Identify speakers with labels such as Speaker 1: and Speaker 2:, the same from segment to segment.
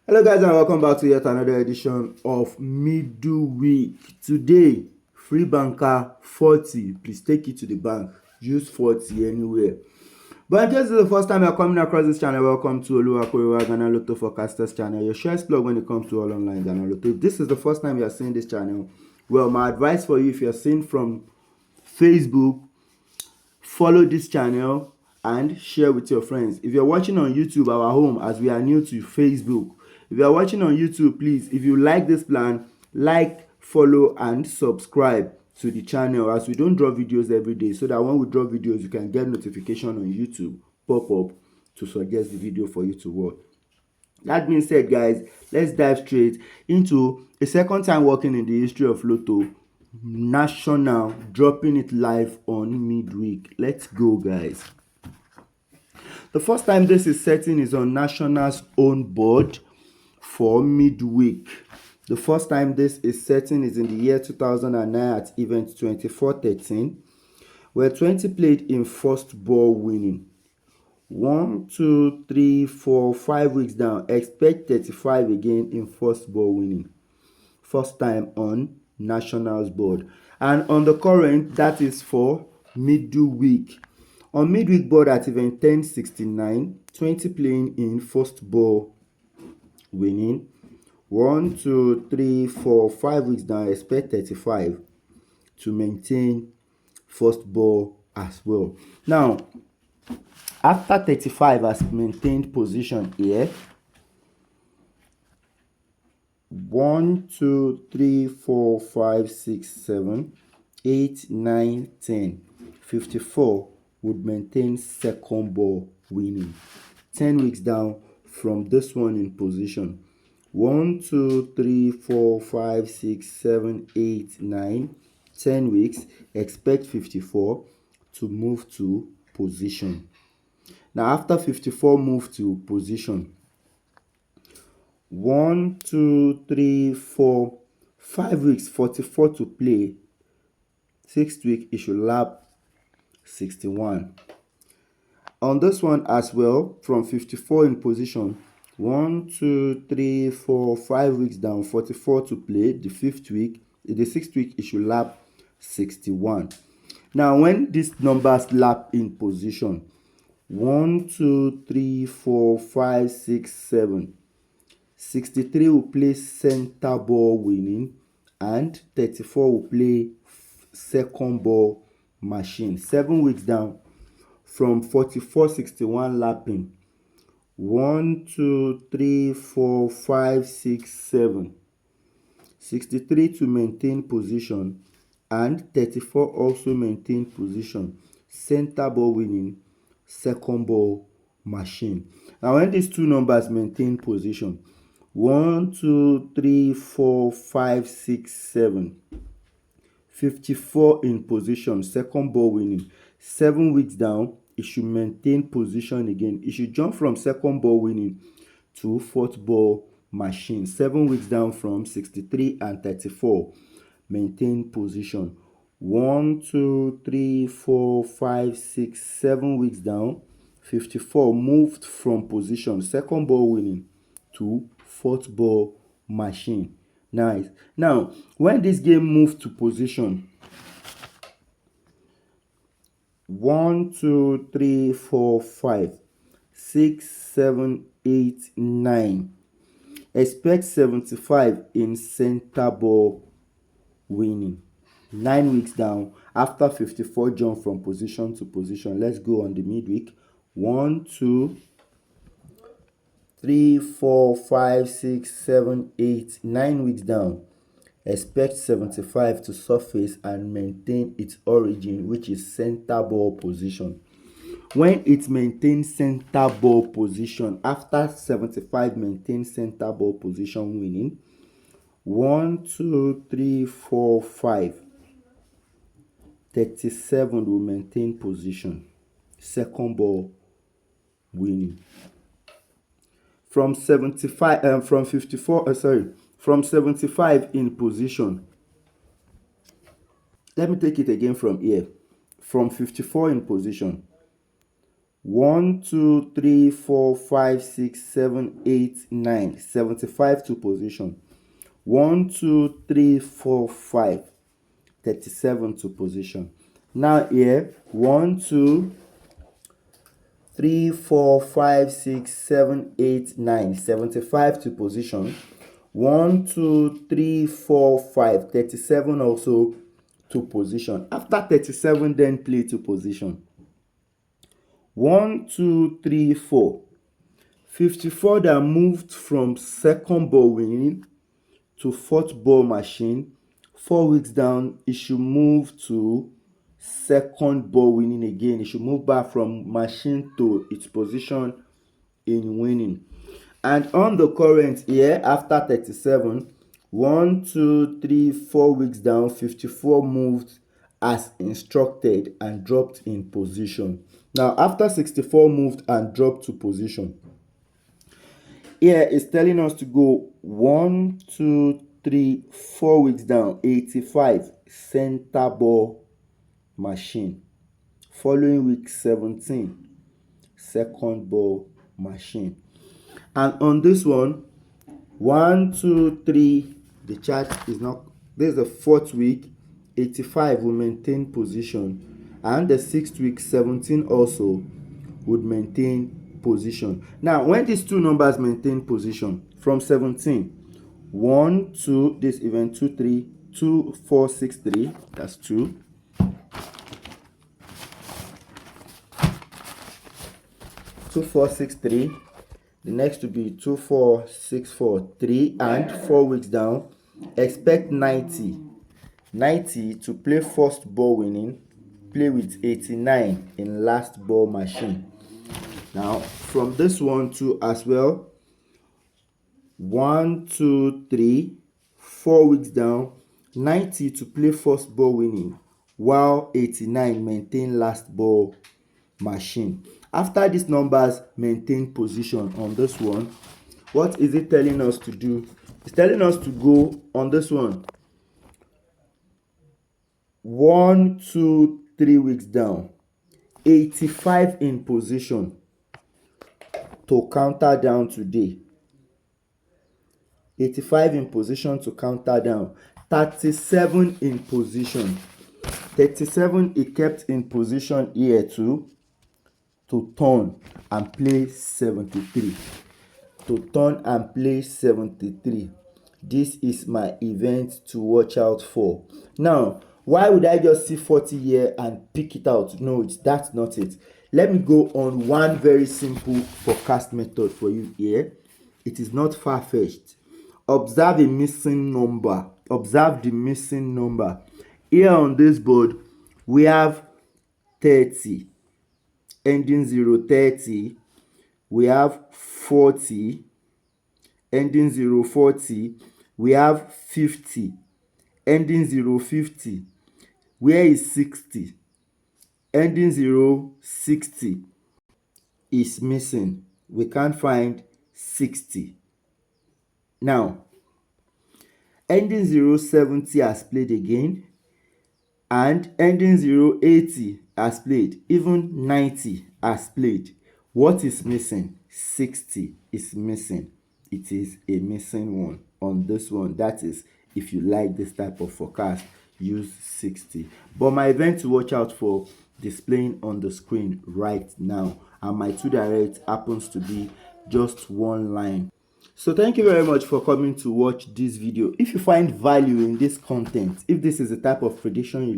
Speaker 1: Hello guys and welcome back to yet another edition of midweek. Today, free banker 40. Please take it to the bank. Use 40 anywhere. But in case this is the first time you're coming across this channel, welcome to Oluwakorewa Ghana Lotto Forecasters channel. Your shares plug when it comes to all online Ghana Lotto. If this is the first time you're seeing this channel, well, my advice for you, if you're seeing from Facebook, follow this channel and share with your friends. If you're watching on YouTube, our home, as we are new to Facebook, if you're watching on YouTube, please, if you like this plan, like, follow and subscribe to the channel, as we don't drop videos every day, so that when we drop videos you can get notification on YouTube pop up to suggest the video for you to watch. That being said, guys, let's dive straight into a second time working in the history of Lotto National, dropping it live on midweek. Let's go, guys. The first time this is setting is on National's own board for midweek. The first time this is setting is in the year 2009 at event 2413, where 20 played in first ball winning. 1, 2, 3, 4, 5 weeks down. Expect 35 again in first ball winning. First time on Nationals board. And on the current, that is for midweek. On midweek board at event 1069, 20 playing in first ball winning. 1, 2, 3, 4, 5 weeks down. Expect 35 to maintain first ball as well. Now, after 35 has maintained position here, 1, 2, 3, 4, 5, 6, 7, 8, 9, 10, 54 would maintain second ball winning. 10 weeks down from this one in position. 1, 2, 3, 4, 5, 6, 7, 8, 9, 10 weeks. Expect 54 to move to position. Now, after 54 move to position, 1, 2, 3, 4, 5 weeks, 44 to play. 6th week, it should lap 61. On this one as well, from 54 in position, 1, 2, 3, 4, 5 weeks down, 44 to play. The 6th week, it should lap 61. Now, when these numbers lap in position, 1, 2, 3, 4, 5, 6, 7. 63 will play center ball winning, and 34 will play second ball machine. 7 weeks down from 44, 61 lapping. 1, 2, 3, 4, 5, 6, 7. 63 to maintain position, and 34 also maintain position. Center ball winning, second ball machine. Now, when these two numbers maintain position, 1, 2, 3, 4, 5, 6, 7. 54 in position, second ball winning. 7 weeks down, it should maintain position again. It should jump from second ball winning to fourth ball machine. 7 weeks down from 63 and 34. Maintain position. 1, 2, 3, 4, 5, 6, 7 weeks down. 54 moved from position, second ball winning, to fourth ball machine. Nice. Now, when this game moved to position, 1, 2, 3, 4, 5, 6, 7, 8, 9. Expect 75 in center ball winning. 9 weeks down, after 54 jump from position to position. Let's go on the midweek. 1, 2, 3, 4, 5, 6, 7, 8, 9 weeks down. Expect 75 to surface and maintain its origin, which is center ball position. When it maintains center ball position, after 75 maintains center ball position winning, 1, 2, 3, 4, 5. 37 will maintain position, second ball winning. From 75, from 54, from 75 in position. Let me take it again from here. From 54 in position. 1 2 3 4 5 6 7 8 9 75 to position. 1 2 3 4 5 37 to position. Now here 1 2 3 4 5 6 7 8 9 75 to position. 1 2 3 4 5 37 also to position. After 37, then play to position. 1 2 3 4 54 that moved from second ball winning to fourth ball machine. 4 weeks down, it should move to second ball winning again. It should move back from machine to its position in winning. And on the current here, after 37, 1 2 3 4 weeks down, 54 moved as instructed and dropped in position. Now after 64 moved and dropped to position, here it's telling us to go 1 2 3 4 weeks down, 85 center ball machine. Following week 17, second ball machine. And on this one, 1 2 3, the chart is not, this is the 4th week, 85 will maintain position, and the 6th week, 17 also would maintain position. Now when these two numbers maintain position from 17, 1 2, this event 2 3 2 4 6 3, that's 2, 2 4 6 3, the next to be 2 4 6 4 3, and 4 weeks down, expect 90 to play first ball winning, play with 89 in last ball machine. Now from this one too as well, 1 2 3 4 weeks down, 90 to play first ball winning, while 89 maintain last ball machine. After these numbers maintain position on this one, what is it telling us to do? It's telling us to go on this one 1 2 3 weeks down, 85 in position to counter down today. 85 in position to counter down. 37 in position. 37 he kept in position here too, to turn and play 73. To turn and play 73. This is my event to watch out for. Now, why would I just see 40 here and pick it out? No, that's not it. Let me go on one very simple forecast method for you here. It is not far-fetched. Observe a missing number. Observe the missing number. Here on this board, we have 30. Ending 030. We have 40. Ending 040. We have 50. Ending 050. Where is 60? Ending 060 is missing. We can't find 60. Now, ending 070 has played again, and ending 080 has played. Even 90 has played. What is missing? 60 is missing. It is a missing one on this one. That is, if you like this type of forecast, use 60. But my event to watch out for displaying on the screen right now, and my 2 direct happens to be just one line. So thank you very much for coming to watch this video. If you find value in this content, if this is the type of prediction you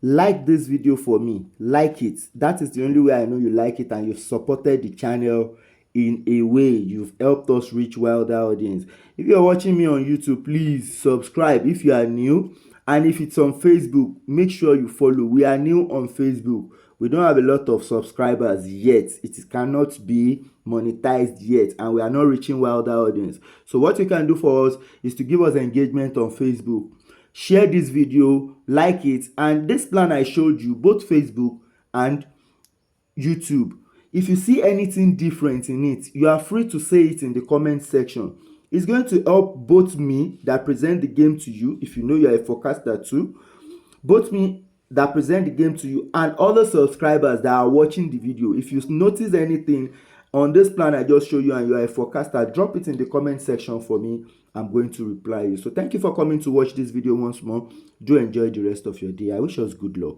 Speaker 1: like this video for me. Like it. That is the only way I know you like it, and you've supported the channel in a way. You've helped us reach wider audience. If you're watching me on YouTube, please subscribe if you are new. And if it's on Facebook, make sure you follow. We are new on Facebook. We don't have a lot of subscribers yet. It cannot be monetized yet, and we are not reaching wider audience. So what you can do for us is to give us engagement on Facebook. Share this video, like it, and this plan I showed you, both Facebook and YouTube. If you see anything different in it, you are free to say it in the comment section. It's going to help both me that present the game to you, if you know you're a forecaster too, both me that present the game to you, and all the subscribers that are watching the video. If you notice anything on this plan I just show you and you are a forecaster, drop it in the comment section for me. I'm going to reply you. So thank you for coming to watch this video once more. Do enjoy the rest of your day. I wish us good luck.